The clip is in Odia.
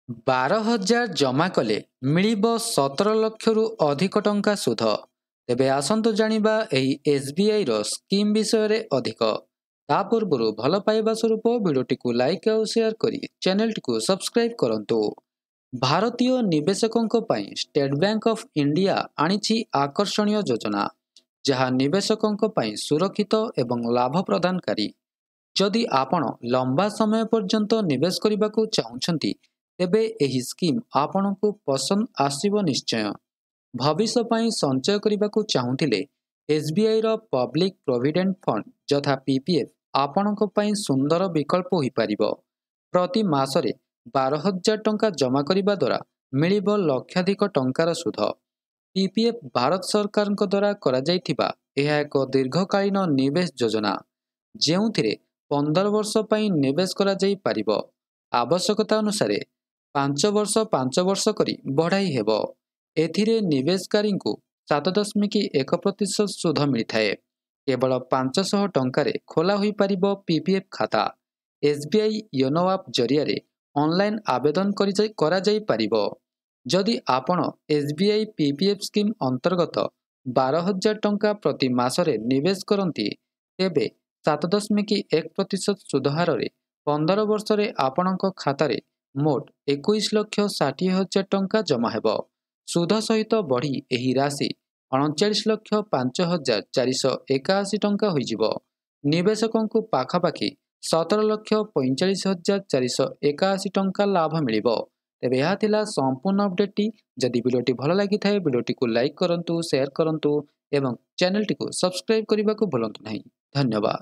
12,000 ଜମା କଲେ ମିଳିବ 17 ଲକ୍ଷରୁ ଅଧିକ ଟଙ୍କା ସୁଧ। ତେବେ ଆସନ୍ତୁ ଜାଣିବା ଏହି SBIର ସ୍କିମ୍ ବିଷୟରେ ଅଧିକ। ତା ପୂର୍ବରୁ ଭଲ ପାଇବା ସ୍ୱରୂପ ଭିଡ଼ିଓଟିକୁ ଲାଇକ୍ ଆଉ ସେୟାର କରି ଚ୍ୟାନେଲଟିକୁ ସବସ୍କ୍ରାଇବ୍ କରନ୍ତୁ। ଭାରତୀୟ ନିବେଶକଙ୍କ ପାଇଁ ଷ୍ଟେଟ୍ ବ୍ୟାଙ୍କ ଅଫ୍ ଇଣ୍ଡିଆ ଆଣିଛି ଆକର୍ଷଣୀୟ ଯୋଜନା, ଯାହା ନିବେଶକଙ୍କ ପାଇଁ ସୁରକ୍ଷିତ ଏବଂ ଲାଭ ପ୍ରଦାନକାରୀ। ଯଦି ଆପଣ ଲମ୍ବା ସମୟ ପର୍ଯ୍ୟନ୍ତ ନିବେଶ କରିବାକୁ ଚାହୁଁଛନ୍ତି, ତେବେ ଏହି ସ୍କିମ୍ ଆପଣଙ୍କୁ ପସନ୍ଦ ଆସିବ ନିଶ୍ଚୟ। ଭବିଷ୍ୟ ପାଇଁ ସଞ୍ଚୟ କରିବାକୁ ଚାହୁଁଥିଲେ SBIର ପବ୍ଲିକ୍ ପ୍ରୋଭିଡେଣ୍ଟ ଫଣ୍ଡ ଯଥା PPF ଆପଣଙ୍କ ପାଇଁ ସୁନ୍ଦର ବିକଳ୍ପ ହୋଇପାରିବ। ପ୍ରତି ମାସରେ 12,000 ଟଙ୍କା ଜମା କରିବା ଦ୍ୱାରା ମିଳିବ ଲକ୍ଷାଧିକ ଟଙ୍କାର ସୁଧ। PPF ଭାରତ ସରକାରଙ୍କ ଦ୍ୱାରା କରାଯାଇଥିବା ଏହା ଏକ ଦୀର୍ଘକାଳୀନ ନିବେଶ ଯୋଜନା, ଯେଉଁଥିରେ 15 ବର୍ଷ ପାଇଁ ନିବେଶ କରାଯାଇପାରିବ। ଆବଶ୍ୟକତା ଅନୁସାରେ 5 ବର୍ଷ 5 ବର୍ଷ କରି ବଢ଼ାଇ ହେବ। ଏଥିରେ ନିବେଶକାରୀଙ୍କୁ 7.1% ସୁଧ ମିଳିଥାଏ। କେବଳ 500 ଟଙ୍କାରେ ଖୋଲା ହୋଇପାରିବ PPF ଖାତା। SBI ୟୋନୋ ଆପ୍ ଜରିଆରେ ଅନଲାଇନ୍ ଆବେଦନ କରାଯାଇପାରିବ। ଯଦି ଆପଣ SBI PPF ସ୍କିମ୍ ଅନ୍ତର୍ଗତ 12,000 ଟଙ୍କା ପ୍ରତି ମାସରେ ନିବେଶ କରନ୍ତି, ତେବେ 7.1% ସୁଧ ହାରରେ 15 ବର୍ଷରେ ଆପଣଙ୍କ ଖାତାରେ ମୋଟ 21,60,000 ଟଙ୍କା ଜମା ହେବ। ସୁଧ ସହିତ ବଢ଼ି ଏହି ରାଶି 39,05,481 ଟଙ୍କା ହୋଇଯିବ। ନିବେଶକଙ୍କୁ ପାଖାପାଖି 17,45,481 ଟଙ୍କା ଲାଭ ମିଳିବ। ତେବେ ଏହା ଥିଲା ସମ୍ପୂର୍ଣ୍ଣ ଅପଡେଟଟି। ଯଦି ଭିଡ଼ିଓଟି ଭଲ ଲାଗିଥାଏ, ଭିଡ଼ିଓଟିକୁ ଲାଇକ୍ କରନ୍ତୁ, ସେୟାର କରନ୍ତୁ ଏବଂ ଚ୍ୟାନେଲଟିକୁ ସବସ୍କ୍ରାଇବ୍ କରିବାକୁ ଭୁଲନ୍ତୁ ନାହିଁ। ଧନ୍ୟବାଦ।